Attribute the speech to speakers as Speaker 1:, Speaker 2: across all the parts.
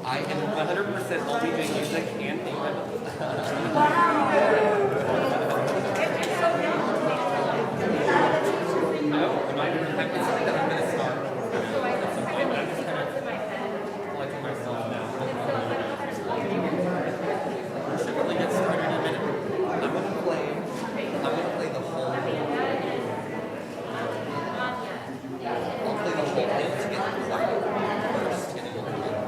Speaker 1: I am 100% only doing music and theater. No, I'm not even it's something that I'm going to start at some point, but I'm just kind of collecting myself now. I should really get started in a minute. I'm going to play the whole I'll play the whole thing to get quiet. First, get a little quiet.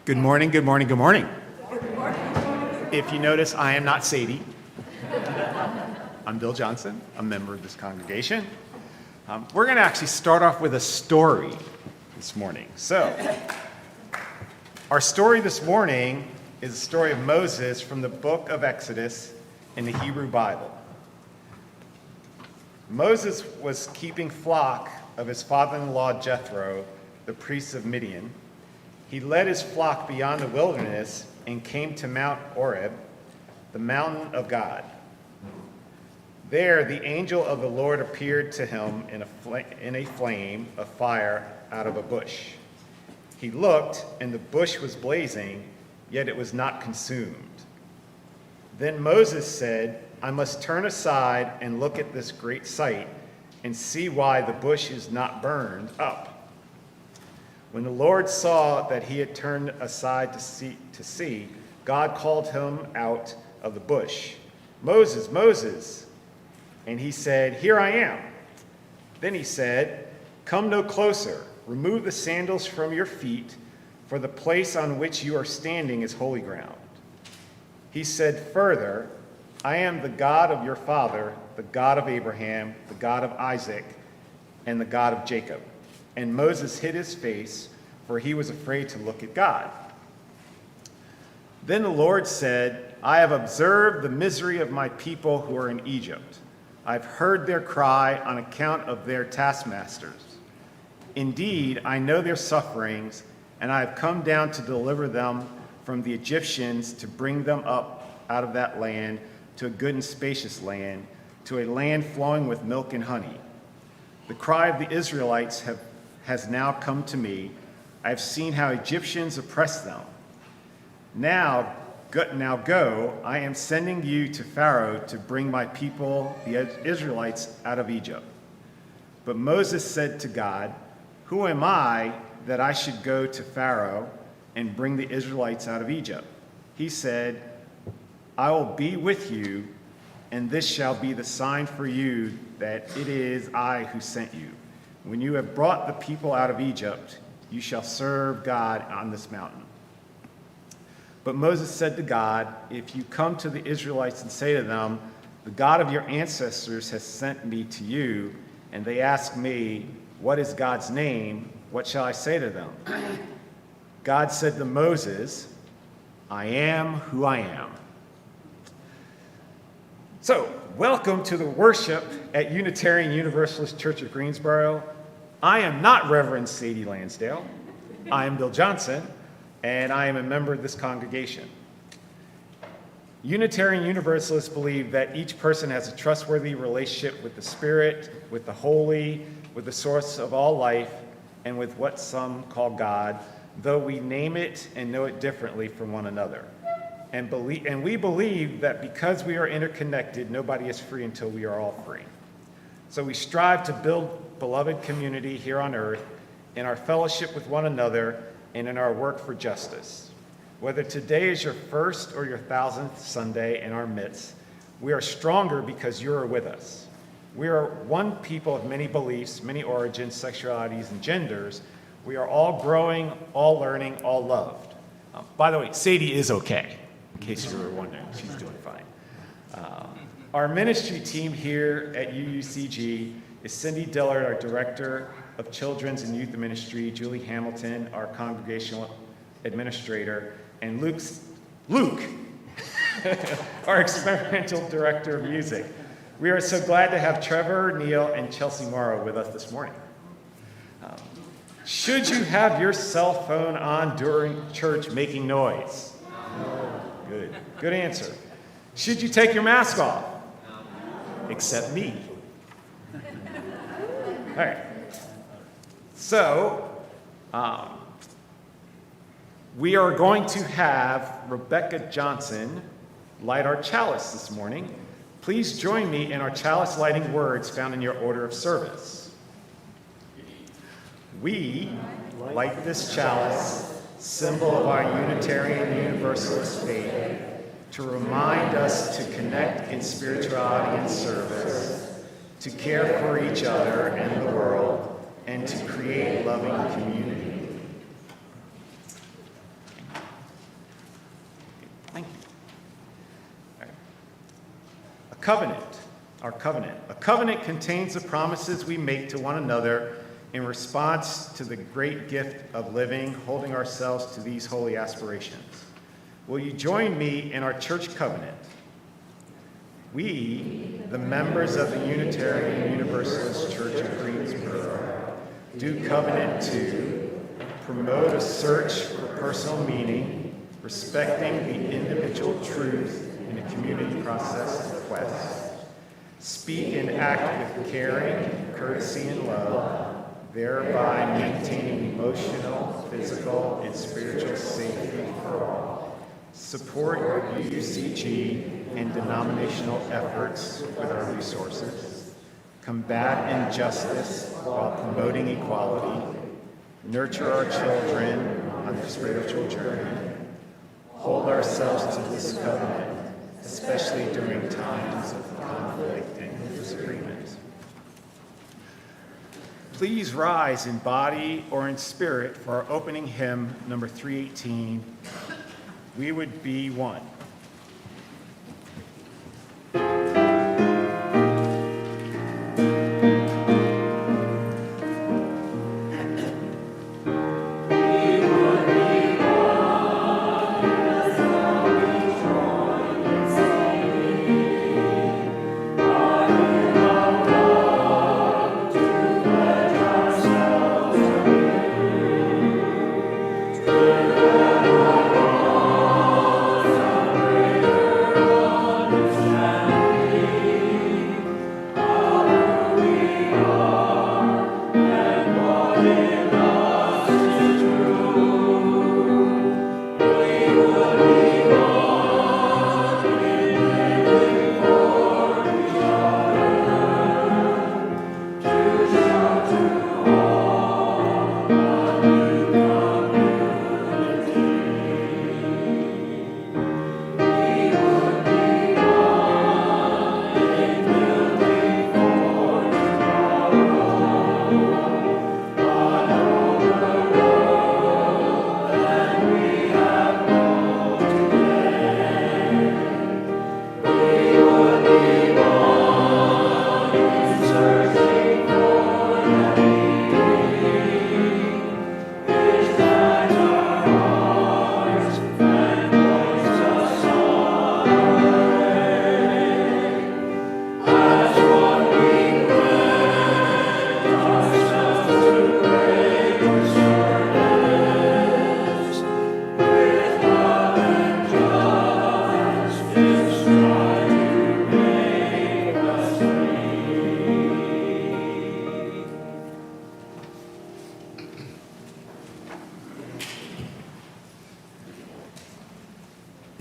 Speaker 2: Good morning, good morning, good morning. If you notice, I am not Sadie. I'm Bill Johnson, a member of this congregation. We're going to actually start off with a story this morning. So, our story this morning is the story of Moses from the book of Exodus in the Hebrew Bible. Moses was keeping flock of his father-in-law Jethro, the priest of Midian. He led his flock beyond the wilderness and came to Mount Horeb, the mountain of God. There, the angel of the Lord appeared to him in a flame of fire out of a bush. He looked, and the bush was blazing, yet it was not consumed. Then Moses said, "I must turn aside and look at this great sight and see why the bush is not burned up." When the Lord saw that he had turned aside to see, God called him out of the bush, "Moses, Moses." And he said, "Here I am." Then he said, "Come no closer. Remove the sandals from your feet, for the place on which you are standing is holy ground." He said further, "I am the God of your father, the God of Abraham, the God of Isaac, and the God of Jacob." And Moses hid his face, for he was afraid to look at God. Then the Lord said, "I have observed the misery of my people who are in Egypt. I've heard their cry on account of their taskmasters. Indeed, I know their sufferings, and I have come down to deliver them from the Egyptians, to bring them up out of that land to a good and spacious land, to a land flowing with milk and honey. The cry of the Israelites has now come to me. I have seen how Egyptians oppress them. Now go, I am sending you to Pharaoh to bring my people, the Israelites, out of Egypt." But Moses said to God, "Who am I that I should go to Pharaoh and bring the Israelites out of Egypt?" He said, "I will be with you, and this shall be the sign for you that it is I who sent you. When you have brought the people out of Egypt, you shall serve God on this mountain." But Moses said to God, "If you come to the Israelites and say to them, 'The God of your ancestors has sent me to you,' and they ask me, 'What is God's name?' what shall I say to them?" God said to Moses, "I am who I am." So, welcome to the worship at Unitarian Universalist Church of Greensboro. I am not Reverend Sadie Lansdale. I am Bill Johnson, and I am a member of this congregation. Unitarian Universalists believe that each person has a trustworthy relationship with the Spirit, with the Holy, with the source of all life, and with what some call God, though we name it and know it differently from one another. And we believe that because we are interconnected, nobody is free until we are all free. So we strive to build beloved community here on earth in our fellowship with one another and in our work for justice. Whether today is your first or your 1,000th Sunday in our midst, we are stronger because you are with us. We are one people of many beliefs, many origins, sexualities, and genders. We are all growing, all learning, all loved. By the way, Sadie is okay, in case you were wondering. She's doing fine. Our ministry team here at UUCG is Cindy Dillard, our Director of Children's and Youth Ministry, Julie Hamilton, our Congregational Administrator, and Luke, our Experimental Director of Music. We are so glad to have Trevor, Neil, and Chelsea Morrow with us this morning. Should you have your cell phone on during church making noise? No. Good answer. Should you take your mask off? No. Except me. All right. So, we are going to have Rebecca Johnson light our chalice this morning. Please join me in our chalice lighting words found in your order of service. We light this chalice, symbol of our Unitarian Universalist faith, to remind us to connect in spirituality and service, to care for each other and the world, and to create loving community. Thank you. All right. A covenant, our covenant. A covenant contains the promises we make to one another in response to the great gift of living, holding ourselves to these holy aspirations. Will you join me in our church covenant? We, the members of the Unitarian Universalist Church of Greensboro, do covenant to promote a search for personal meaning, respecting the individual truth in a community process of quest, speak and act with caring, courtesy, and love, thereby maintaining emotional, physical, and spiritual safety for all. Support UUCG and denominational efforts with our resources. Combat injustice while promoting equality. Nurture our children on their spiritual journey. Hold ourselves to this covenant, especially during times of conflict and disagreement. please rise in body or in spirit for our opening hymn, number 318, We Would Be One.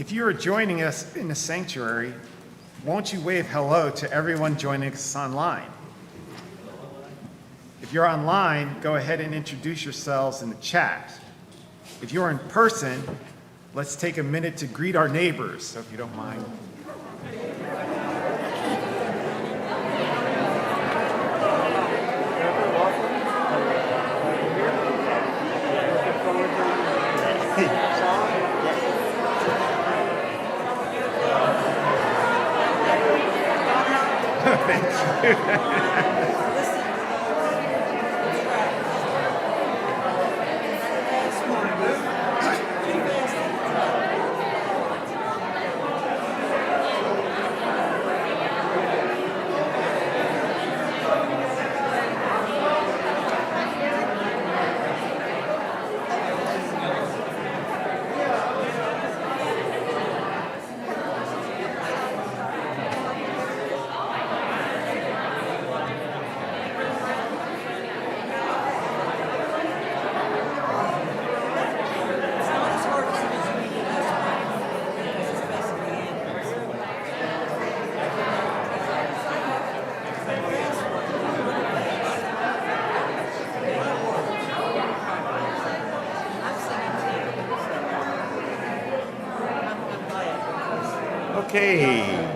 Speaker 2: If you are joining us in the sanctuary, won't you wave hello to everyone joining us online? If you're online, go ahead and introduce yourselves in the chat. If you're in person, let's take a minute to greet our neighbors, so if you don't mind. Okay.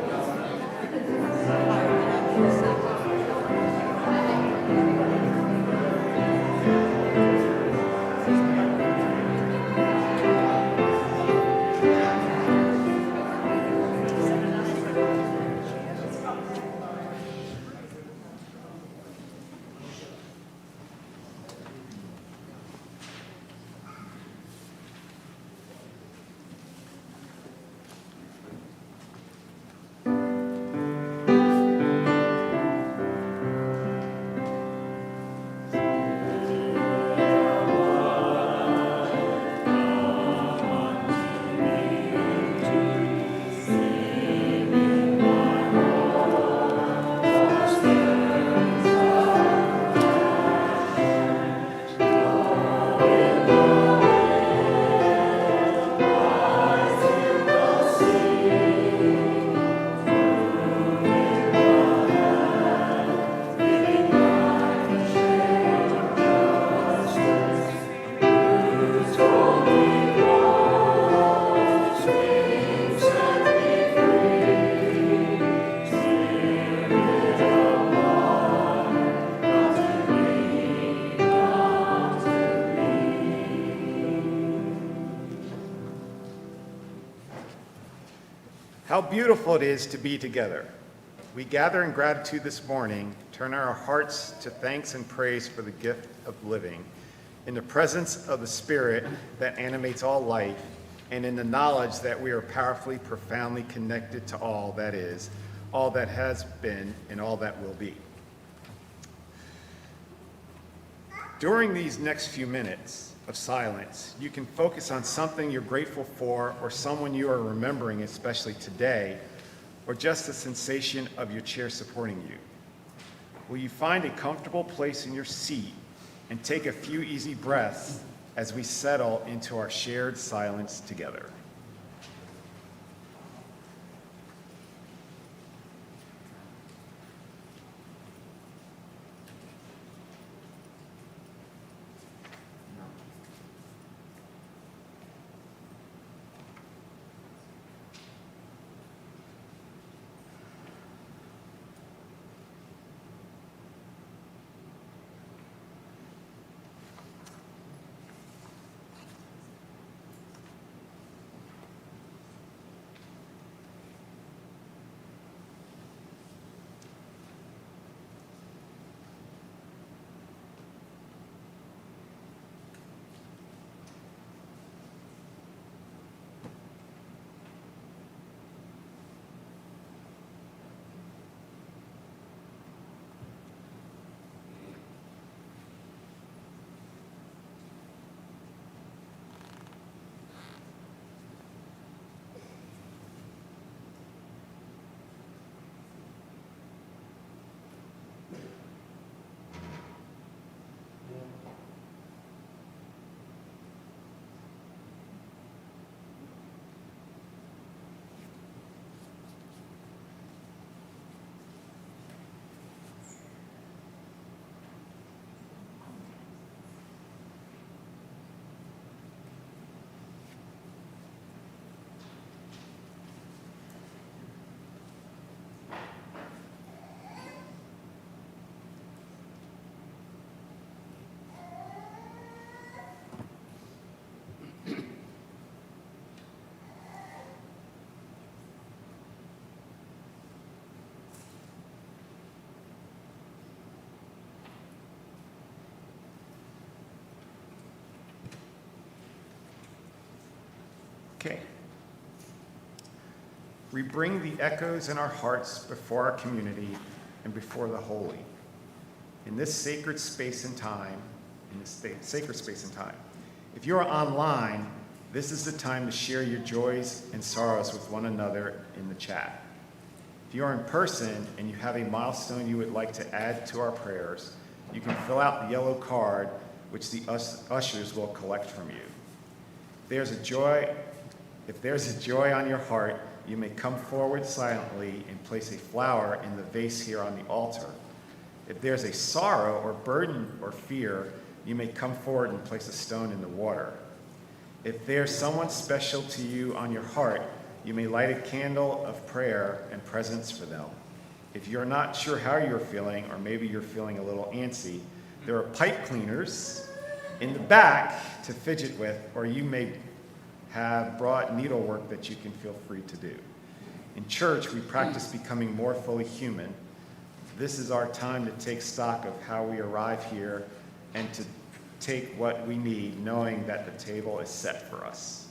Speaker 2: How beautiful it is to be together. We gather in gratitude this morning, turn our hearts to thanks and praise for the gift of living, in the presence of the Spirit that animates all life, and in the knowledge that we are powerfully, profoundly connected to all that is, all that has been, and all that will be. During these next few minutes of silence, you can focus on something you're grateful for or someone you are remembering, especially today, or just the sensation of your chair supporting you. Will you find a comfortable place in your seat and take a few easy breaths as we settle into our shared silence together? Okay. We bring the echoes in our hearts before our community and before the holy. In this sacred space and time, If you are online, this is the time to share your joys and sorrows with one another in the chat. If you are in person and you have a milestone you would like to add to our prayers, you can fill out the yellow card which the ushers will collect from you. If there's a joy on your heart, you may come forward silently and place a flower in the vase here on the altar. If there's a sorrow or burden or fear, you may come forward and place a stone in the water. If there's someone special to you on your heart, you may light a candle of prayer and presence for them. If you're not sure how you're feeling, or maybe you're feeling a little antsy, there are pipe cleaners in the back to fidget with, or you may have brought needlework that you can feel free to do. In church, we practice becoming more fully human. This is our time to take stock of how we arrive here and to take what we need, knowing that the table is set for us.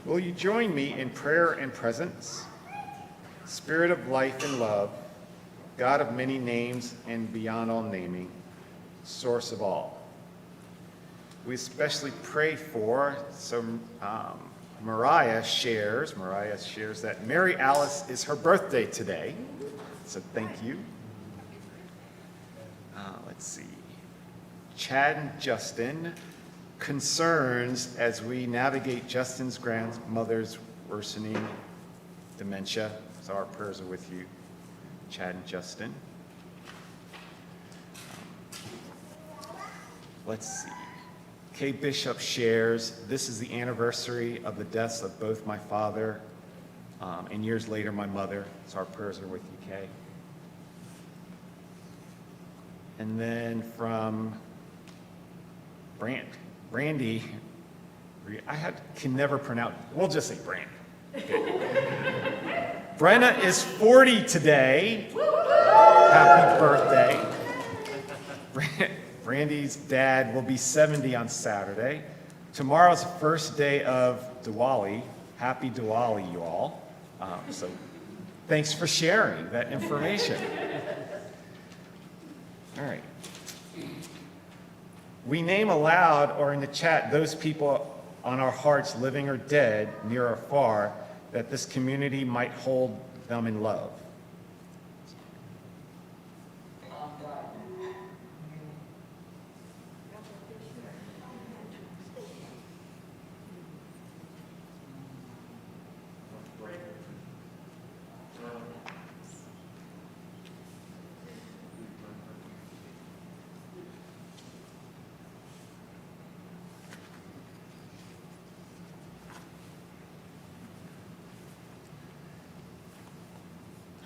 Speaker 2: Will you join me in prayer and presence? Spirit of life and love, God of many names and beyond all naming, source of all. We especially pray for, Mariah shares that Mary Alice is her birthday today, so thank you. Let's see. Chad and Justin, concerns as we navigate Justin's grandmother's worsening dementia. So our prayers are with you, Chad and Justin. Let's see. Kay Bishop shares, this is the anniversary of the deaths of both my father and years later my mother. So our prayers are with you, Kay. And then from Brandy, can never pronounce, we'll just say Brand. Okay. Brenna is 40 today. Happy birthday. Brandy's dad will be 70 on Saturday. Tomorrow's the first day of Diwali. Happy Diwali, you all. So thanks for sharing that information. All right. We name aloud or in the chat those people on our hearts, living or dead, near or far, that this community might hold them in love.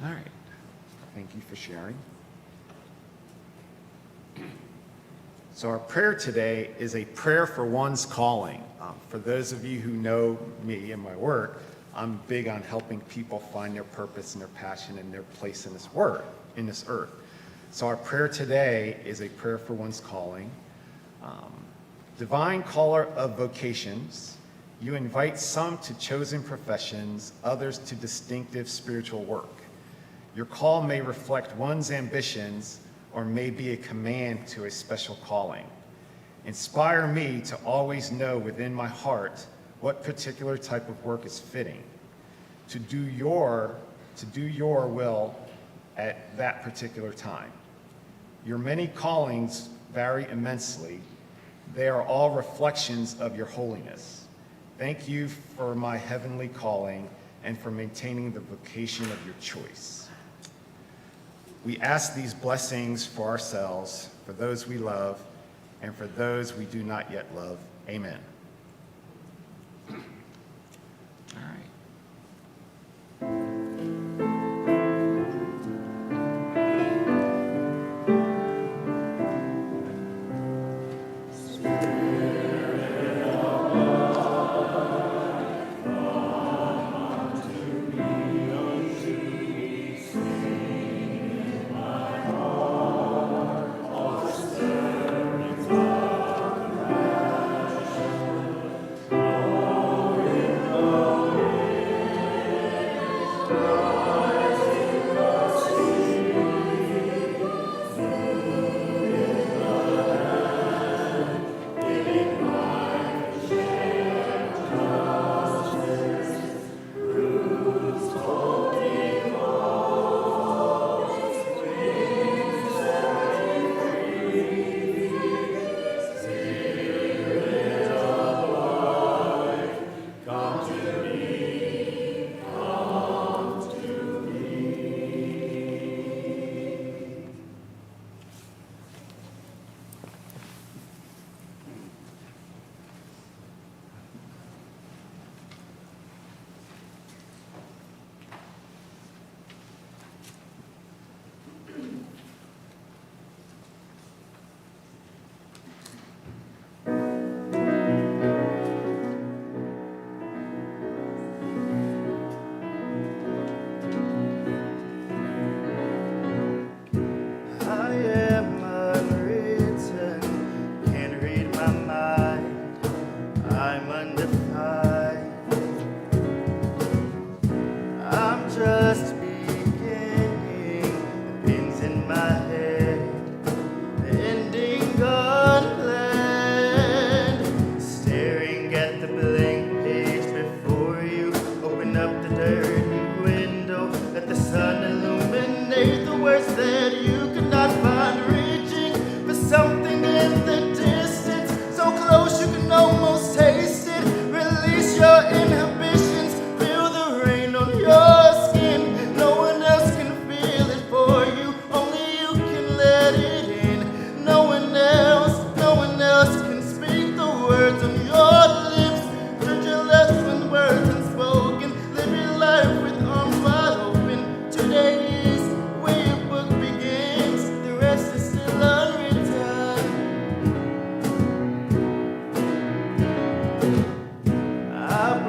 Speaker 2: All right, thank you for sharing. So our prayer today is a prayer for one's calling. For those of you who know me and my work, I'm big on helping people find their purpose and their passion and their place in this earth. So our prayer today is a prayer for one's calling. Divine caller of vocations, you invite some to chosen professions, others to distinctive spiritual work. Your call may reflect one's ambitions or may be a command to a special calling. Inspire me to always know within my heart what particular type of work is fitting, to do your will at that particular time. Your many callings vary immensely. They are all reflections of your holiness. Thank you for my heavenly calling and for maintaining the vocation of your choice. We ask these blessings for ourselves, for those we love, and for those we do not yet love. Amen. All right.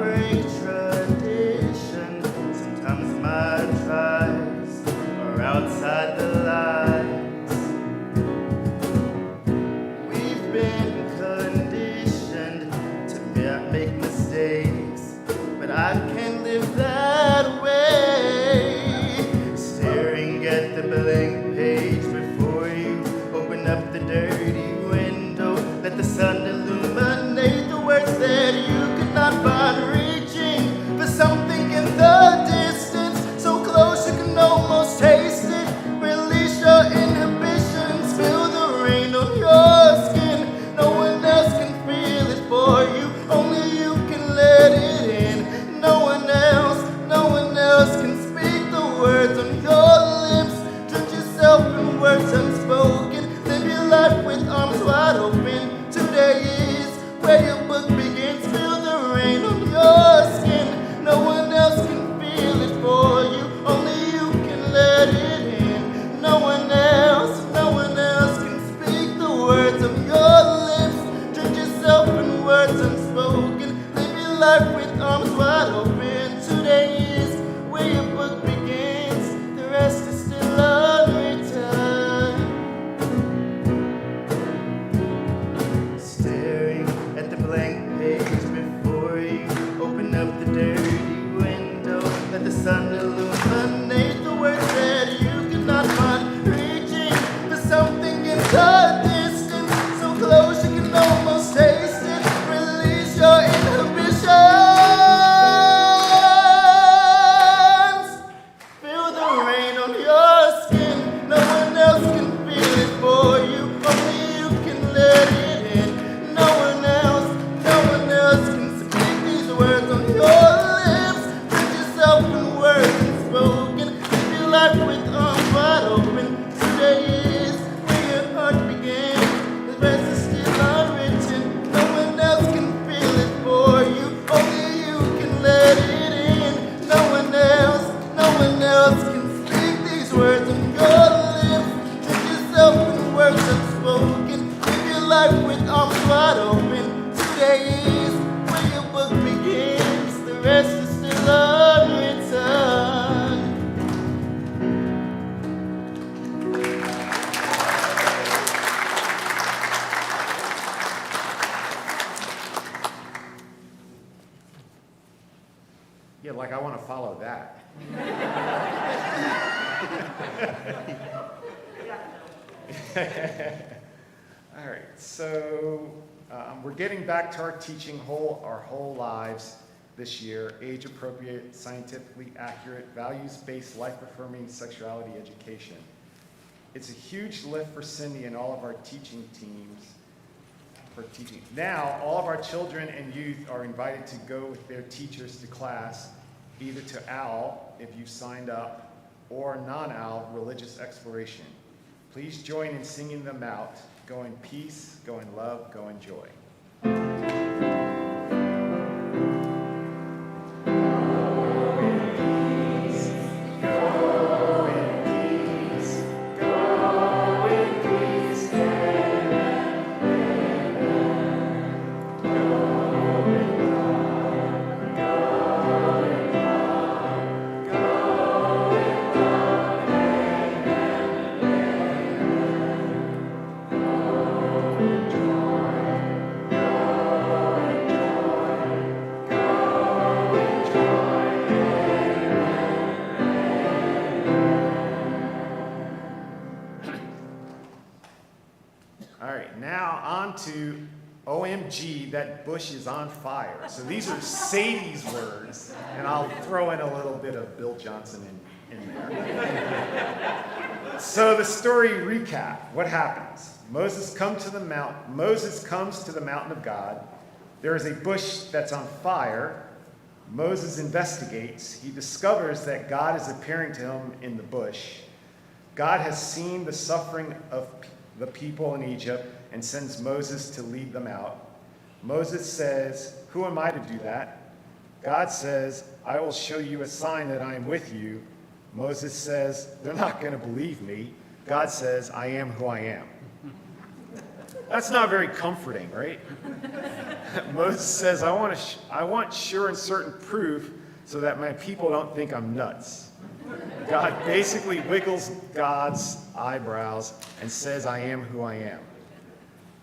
Speaker 3: break tradition. Sometimes my tries are outside the lines. We've been conditioned to make mistakes, but I can't live that way. Staring at the blank page before you, open up the dirty window, let the sun illuminate the words that you could not find. Reaching for something in the distance, so close you can almost taste it. Release your inhibitions, feel the rain on your skin. No one else can feel it for you, only you can let it in. No one else can speak the words on your lips. Drink yourself in words unspoken, live your life with arms wide open. Today is where your book begins, feel the rain on your skin. No one else can feel it for you, only you can let it in. No one else can speak the words of your lips. Drink yourself in words unspoken, live your life with arms wide open. Today is where your book begins, the rest is still unwritten. Staring at the blank page before you, open up the dirty window, let the sun illuminate the words that you cannot find. Reaching for something in the distance, so close you can almost taste it. Release your inhibitions, feel the rain on your skin. No one else can feel it for you, only you can let it in. No one else can speak these words on your lips. Drink yourself in words unspoken, live your life with arms wide open. Today is where your heart begins, the rest is still unwritten. No one else can feel it for you, only you can let it in. No one else can speak these words on your lips. Drink yourself in words unspoken, live your life with arms wide open. Today is where your book begins, the rest is still unwritten.
Speaker 2: Yeah, like I want to follow that. All right, so we're getting back to our teaching our whole lives this year, age-appropriate, scientifically accurate, values-based, life-affirming sexuality education. It's a huge lift for Cindy and all of our teaching teams for teaching. Now, all of our children and youth are invited to go with their teachers to class, either to OWL, if you've signed up, or non-OWL, religious exploration. Please join in singing them out. Go in peace, go in love, go in joy. All right, now on to OMG, that bush is on fire. So these are Sadie's words, and I'll throw in a little bit of Bill Johnson in there. So the story recap, what happens? Moses comes to the mountain of God. There is a bush that's on fire. Moses investigates. He discovers that God is appearing to him in the bush. God has seen the suffering of the people in Egypt and sends Moses to lead them out. Moses says, "Who am I to do that?" God says, "I will show you a sign that I am with you." Moses says, "They're not going to believe me." God says, "I am who I am." That's not very comforting, right? Moses says, I want sure and certain proof so that my people don't think I'm nuts. God basically wiggles God's eyebrows and says, I am who I am.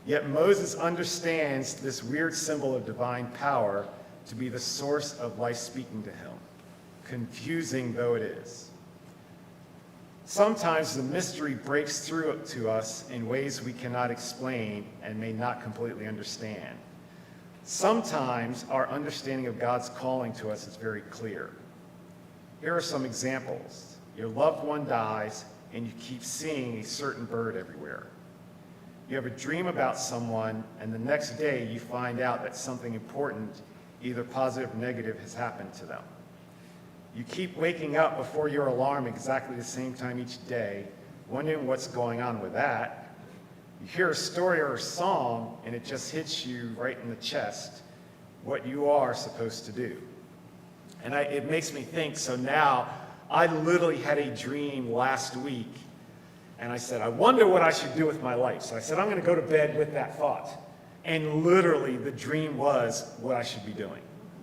Speaker 2: Yet Moses understands this weird symbol of divine power to be the source of life speaking to him, confusing though it is. Sometimes the mystery breaks through to us in ways we cannot explain and may not completely understand. Sometimes our understanding of God's calling to us is very clear. Here are some examples. Your loved one dies and you keep seeing a certain bird everywhere. You have a dream about someone and the next day you find out that something important, either positive or negative, has happened to them. You keep waking up before your alarm exactly the same time each day, wondering what's going on with that. You hear a story or a song, and it just hits you right in the chest, what you are supposed to do. And it makes me think, so now, I literally had a dream last week, and I said, I wonder what I should do with my life. So I said, I'm going to go to bed with that thought. And literally, the dream was what I should be doing.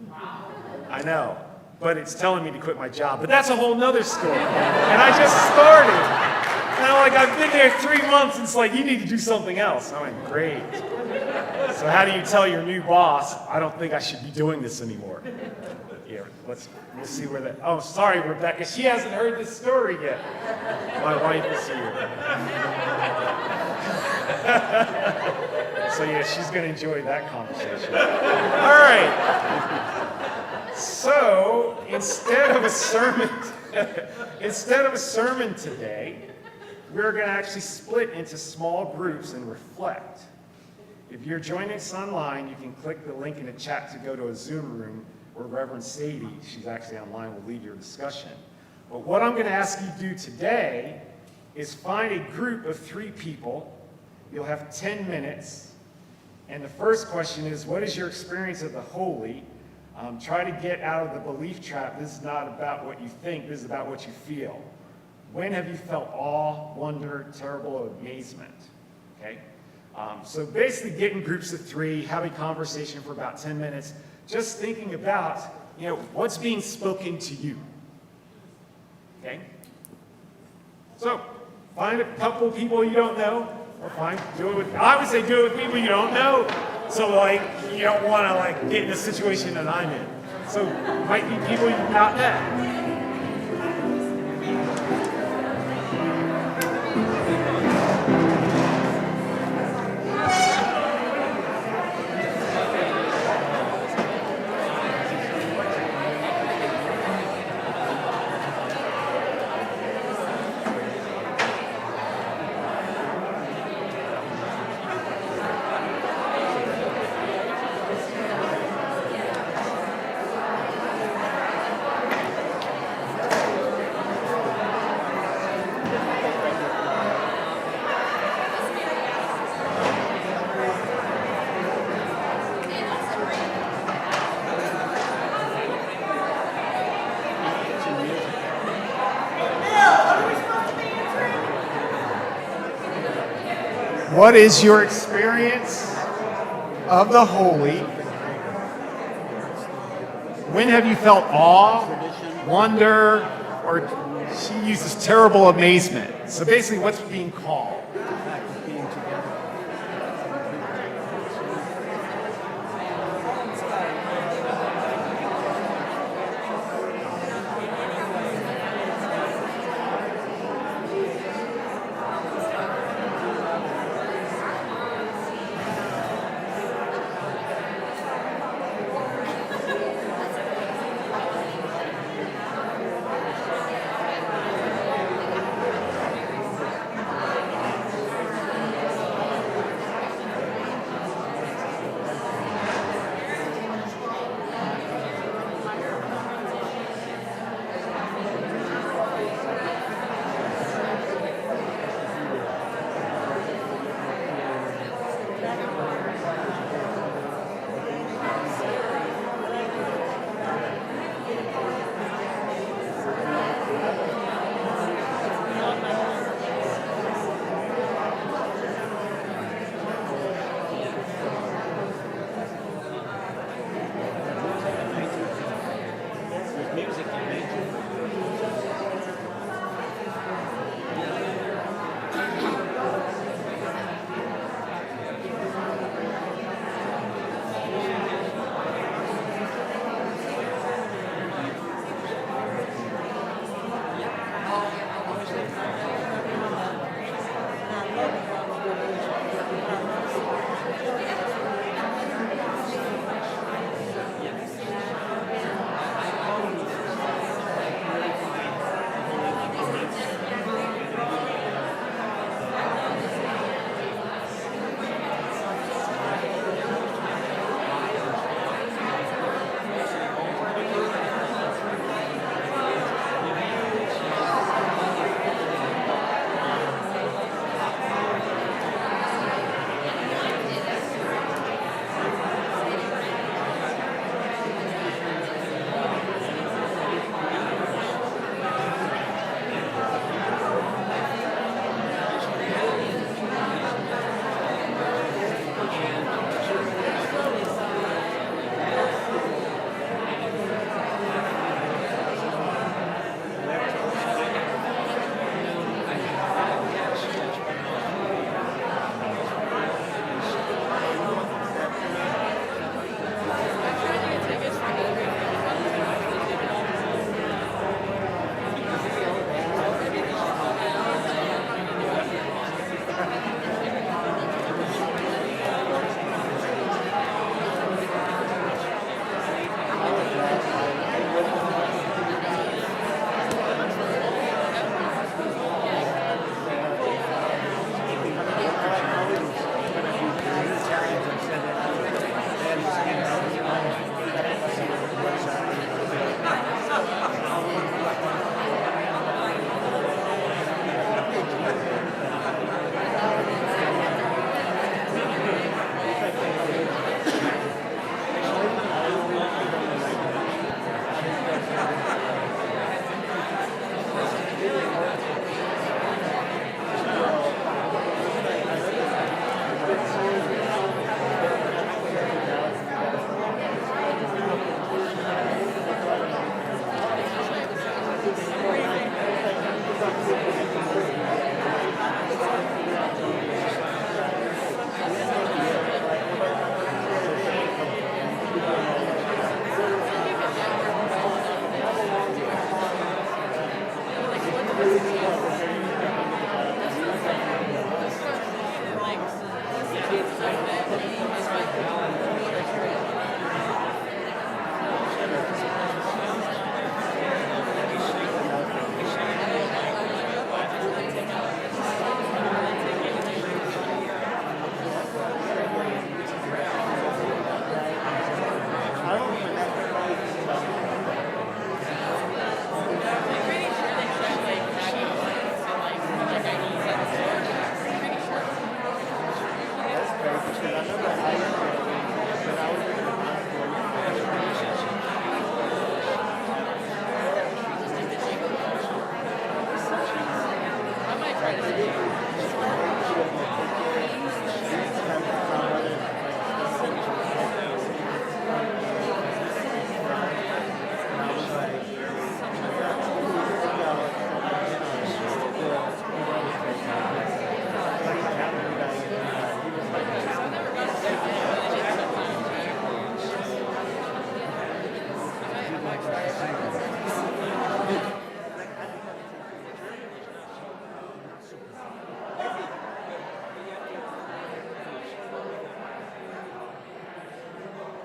Speaker 2: Wow. I know. But it's telling me to quit my job. But that's a whole nother story. And I just started. And I've been there 3 months, and it's like, you need to do something else. I went, great. So how do you tell your new boss, I don't think I should be doing this anymore? Yeah, we'll see where that, oh, sorry, Rebecca, she hasn't heard this story yet. My wife is here. So yeah, she's going to enjoy that conversation. All right. So instead of a sermon today, we're going to actually split into small groups and reflect. If you're joining us online, you can click the link in the chat to go to a Zoom room where Reverend Sadie, she's actually online, will lead your discussion. But what I'm going to ask you to do today is find a group of 3 people. You'll have 10 minutes. And the first question is, what is your experience of the holy? Try to get out of the belief trap. This is not about what you think. This is about what you feel. When have you felt awe, wonder, terrible amazement? Okay? So basically get in groups of 3, have a conversation for about 10 minutes, just thinking about, what's being spoken to you. Okay? So find a couple of people you don't know, or I would say do it with people you don't know. So you don't want to get in the situation that I'm in. So it might be people you've not met. What is your experience of the holy? When have you felt awe, wonder, or she uses terrible amazement? So basically, what's being called?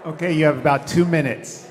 Speaker 2: Okay, you have about 2 minutes.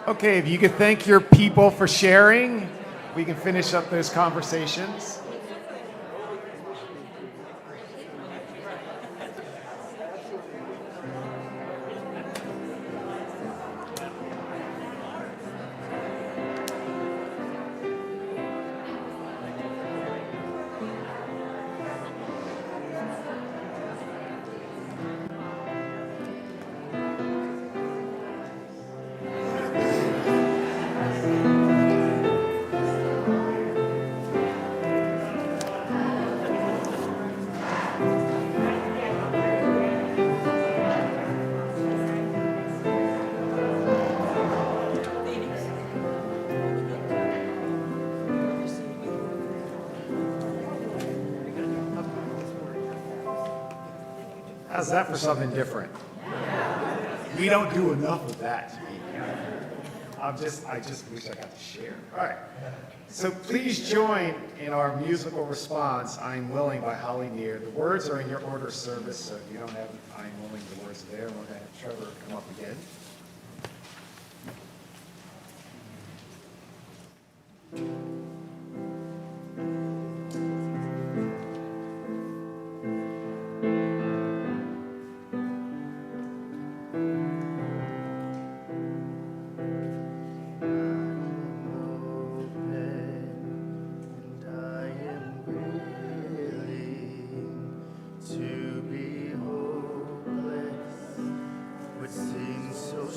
Speaker 2: Okay, if you could thank your people for sharing, we can finish up those conversations. How's that for something different? We don't do enough of that. I just wish I got to share. All right. So please join in our musical response, I'm Willing by Holly Near. The words are in your order of service, so if you don't have I'm Willing, the words are there. We're going to have Trevor come up again.
Speaker 3: To be hopeless would seem so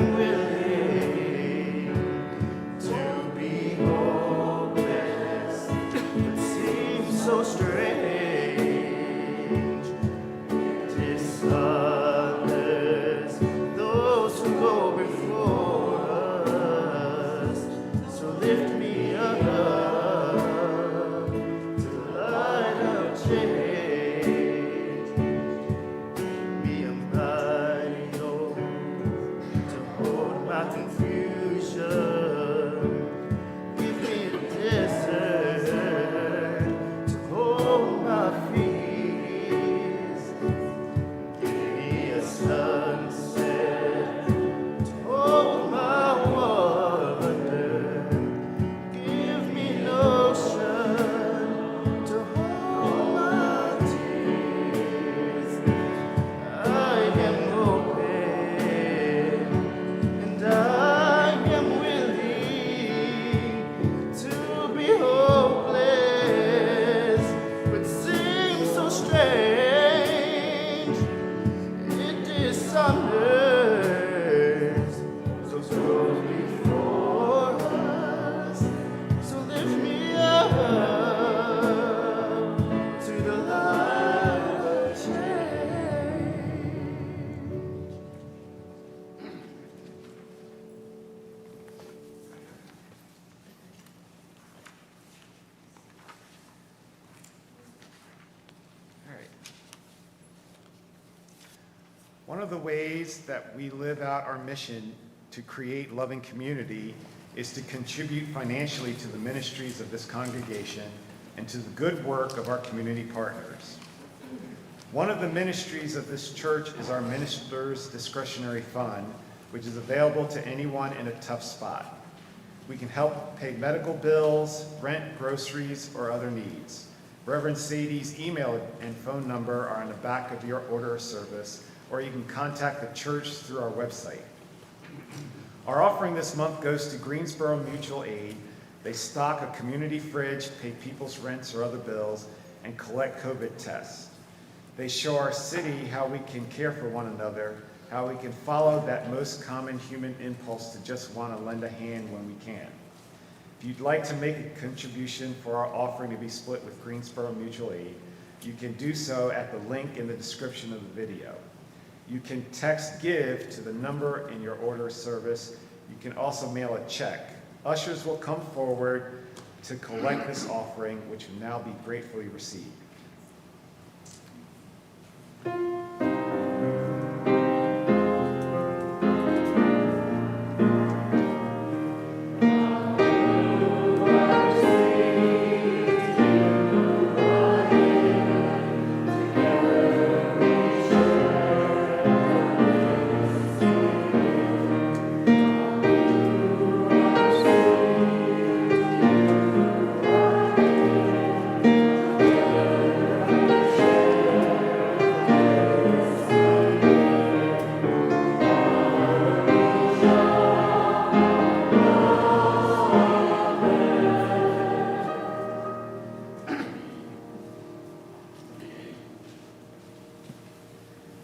Speaker 3: am willing to be hopeless, but seems so strange. Dishonors those who go before us, so lift me up to the light of change. Give me a mighty oath to hold my confusion. Give me a desert to hold my fears. Give me a sunset to hold my wonder. Give me an ocean to hold my tears. I am open and I am willing to be hopeless, but seems so strange. It dishonors those who go before us, so lift me up to the light of change.
Speaker 2: All right. One of the ways that we live out our mission to create loving community is to contribute financially to the ministries of this congregation and to the good work of our community partners. One of the ministries of this church is our Ministers Discretionary Fund, which is available to anyone in a tough spot. We can help pay medical bills, rent, groceries, or other needs. Reverend Sadie's email and phone number are on the back of your order of service, or you can contact the church through our website. Our offering this month goes to Greensboro Mutual Aid. They stock a community fridge, pay people's rents or other bills, and collect COVID tests. They show our city how we can care for one another, how we can follow that most common human impulse to just want to lend a hand when we can. If you'd like to make a contribution for our offering to be split with Greensboro Mutual Aid, you can do so at the link in the description of the video. You can text GIVE to the number in your order of service. You can also mail a check. Ushers will come forward to collect this offering, which will now be gratefully received.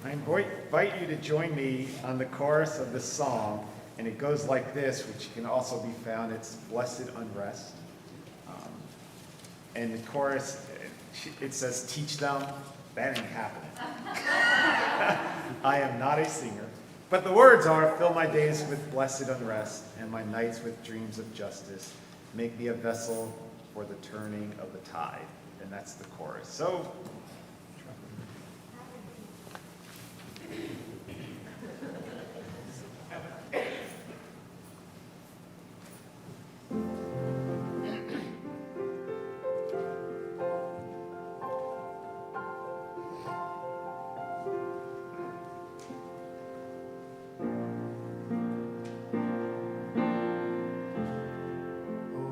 Speaker 2: I invite you to join me on the chorus of this song, and it goes like this, which can also be found. It's Blessed Unrest. And the chorus, it says, teach them. That ain't happening. I am not a singer. But the words are, fill my days with blessed unrest, and my nights with dreams of justice. Make me a vessel for the turning of the tide. And that's the chorus. So,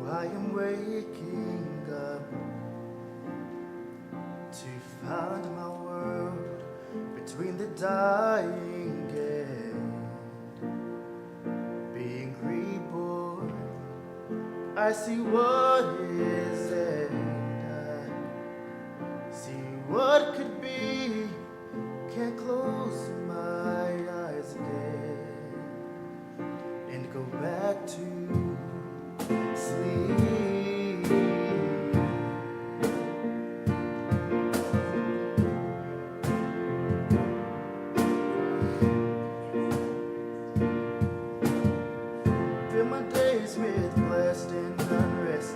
Speaker 3: I am waking up to find my world between the dying and being reborn. I see what is and I see what could be. Can't close my eyes again. go back to sleep. Fill my days with blessed and unrest,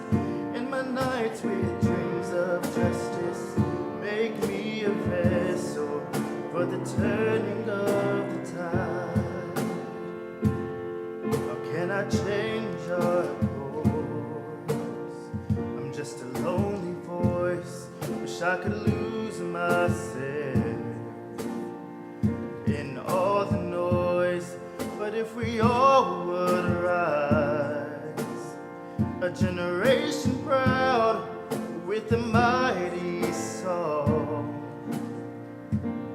Speaker 3: and my nights with dreams of justice. Make me a vessel for the turning of the tide. How can I change our course? I'm just a lonely voice. Wish I could lose myself in all the noise. But if we all would rise, a generation proud with a mighty song,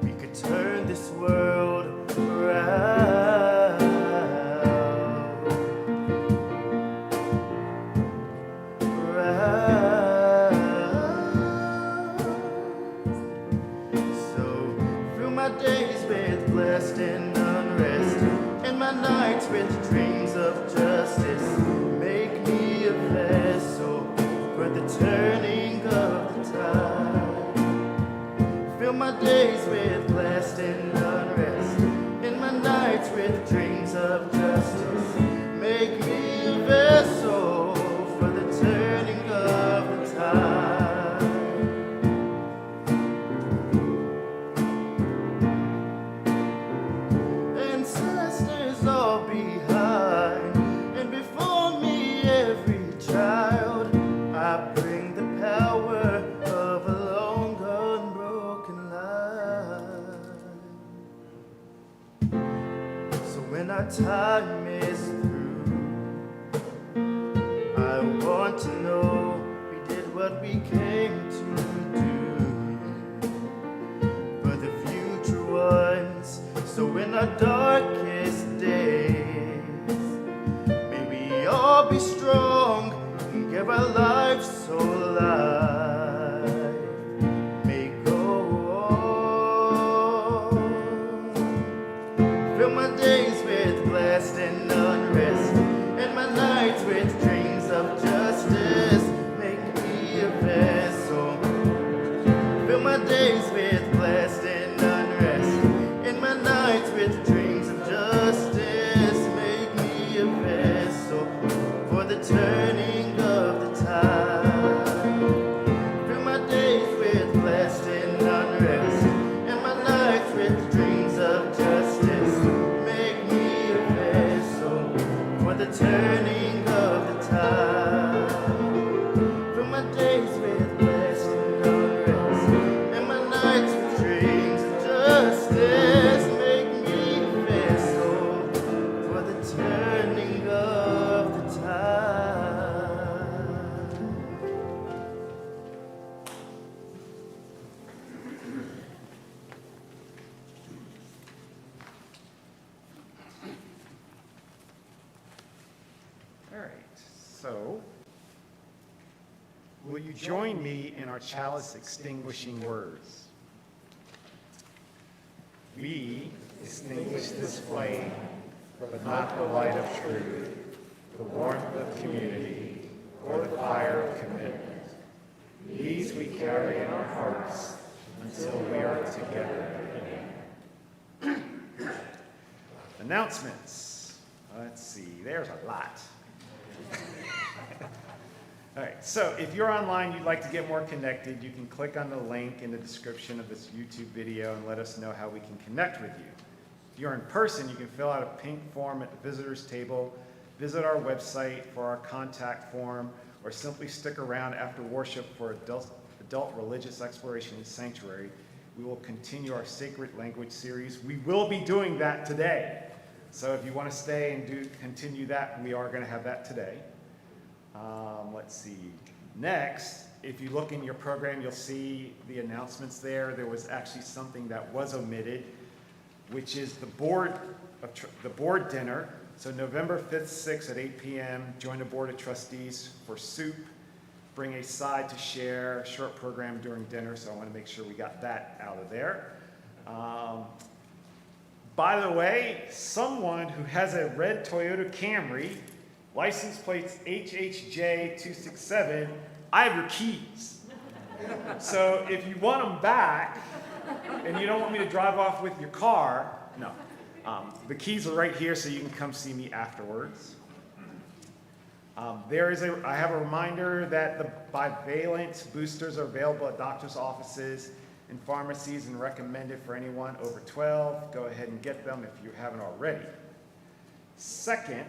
Speaker 3: we could turn this world around. So fill my days with blessed and unrest, and my nights with dreams of justice. Make me a vessel for the turning of the tide. Fill my days with blessed and unrest, and my nights with dreams of justice. Make me a vessel for the turning of the tide. Ancestors all behind, and before me every child. I bring the power of a long unbroken life. So when our time is through, I want to know we did what we came to do for the future ones. So in our darkest days, may we all be strong and give our lives so life may go on. Fill my days with blessed and unrest, and my nights with dreams of justice. Make me a vessel. Fill my days with blessed and unrest, and my nights with dreams of justice. Make me a vessel for the turning of the tide. Fill my days with blessed and unrest, and my nights with dreams of justice. Make me a vessel for the turning of the tide. Fill my days with blessed and unrest, and my nights with dreams of justice. Make me a vessel for the turning of the tide.
Speaker 2: All right, so will you join me in our chalice extinguishing words? We extinguish this flame, but not the light of truth, the warmth of community, or the fire of commitment. These we carry in our hearts until we are together again. Announcements. Let's see, there's a lot. All right, so if you're online, you'd like to get more connected, you can click on the link in the description of this YouTube video and let us know how we can connect with you. If you're in person, you can fill out a pink form at the visitors table, visit our website for our contact form, or simply stick around after worship for adult religious exploration and sanctuary. We will continue our sacred language series. We will be doing that today. So if you want to stay and continue that, we are going to have that today. Let's see. Next, if you look in your program, you'll see the announcements there. There was actually something that was omitted, which is the board dinner. So November 5th, 6th at 8 p.m., join the Board of Trustees for soup. Bring a side to share, a short program during dinner, so I want to make sure we got that out of there. By the way, someone who has a red Toyota Camry, license plates HHJ267, I have your keys. So if you want them back and you don't want me to drive off with your car, no. The keys are right here so you can come see me afterwards. I have a reminder that the bivalent boosters are available at doctor's offices and pharmacies and recommended for anyone over 12. Go ahead and get them if you haven't already. Second,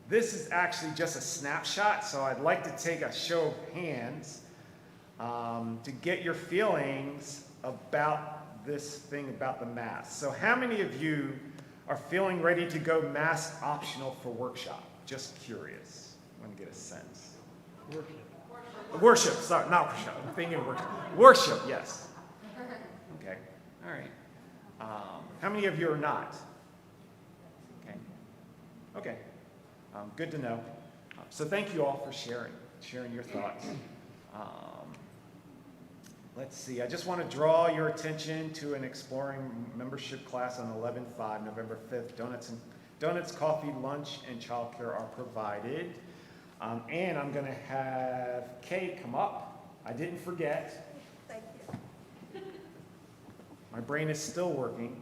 Speaker 2: this is actually just a snapshot, so I'd like to take a show of hands to get your feelings about this thing about the mask. So how many of you are feeling ready to go mask optional for workshop? Just curious. I want to get a sense. Worship, sorry, not worship. I'm thinking worship. Worship, yes. Okay, all right. How many of you are not? Okay, good to know. So thank you all for sharing your thoughts. Let's see, I just want to draw your attention to an exploring membership class on 11/5, November 5th. Donuts, coffee, lunch, and childcare are provided. And I'm going to have Kay come up. I didn't forget.
Speaker 4: Thank you.
Speaker 2: My brain is still working.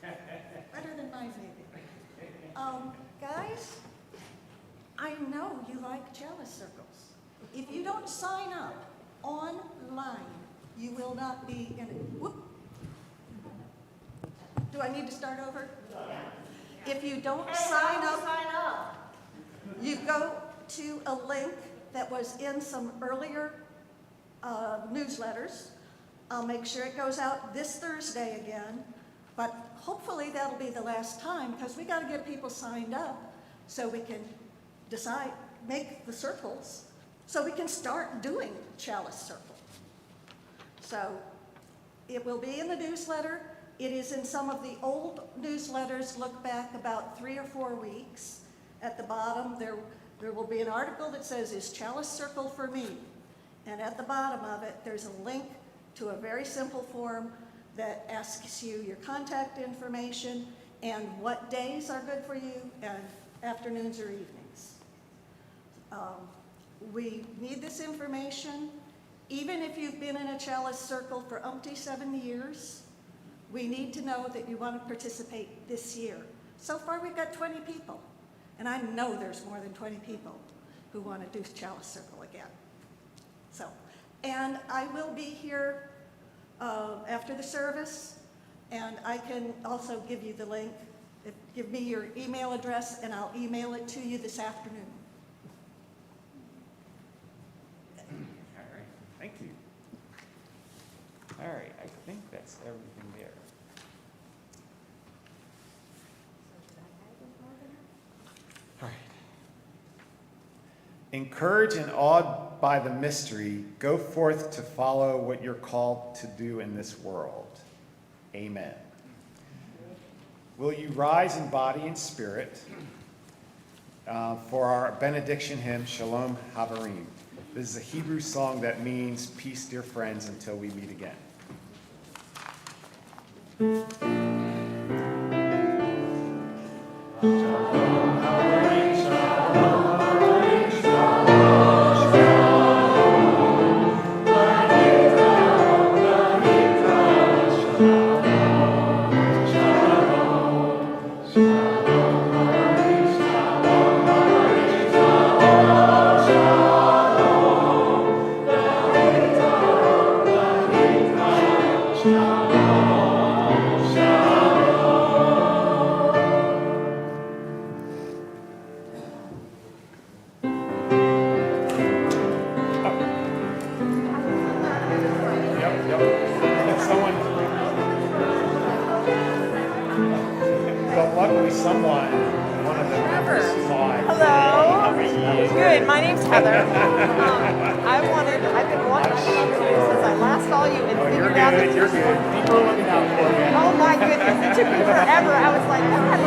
Speaker 4: Better than mine, maybe. Guys, I know you like chalice circles. If you don't sign up online, you will not be in it. Whoop. Do I need to start over? If you don't sign up, you go to a link that was in some earlier newsletters. I'll make sure it goes out this Thursday again, but hopefully that'll be the last time because we got to get people signed up so we can decide, make the circles, so we can start doing chalice circle. So it will be in the newsletter. It is in some of the old newsletters, look back about 3 or 4 weeks. At the bottom, there will be an article that says, "Is Chalice Circle for me?" And at the bottom of it, there's a link to a very simple form that asks you your contact information and what days are good for you, and afternoons or evenings. We need this information. Even if you've been in a Chalice Circle for umpty 7 years, we need to know that you want to participate this year. So far, we've got 20 people. And I know there's more than 20 people who want to do Chalice Circle again. So, and I will be here after the service, and I can also give you the link. Give me your email address, and I'll email it to you this afternoon.
Speaker 2: All right, thank you. All right, I think that's everything there. All right. Encouraged and awed by the mystery, go forth to follow what you're called to do in this world. Amen. Will you rise in body and spirit for our benediction hymn, Shalom Havarim. This is a Hebrew song that means, peace, dear friends, until we meet again.
Speaker 5: Oh my goodness, it took me forever. I was like, God,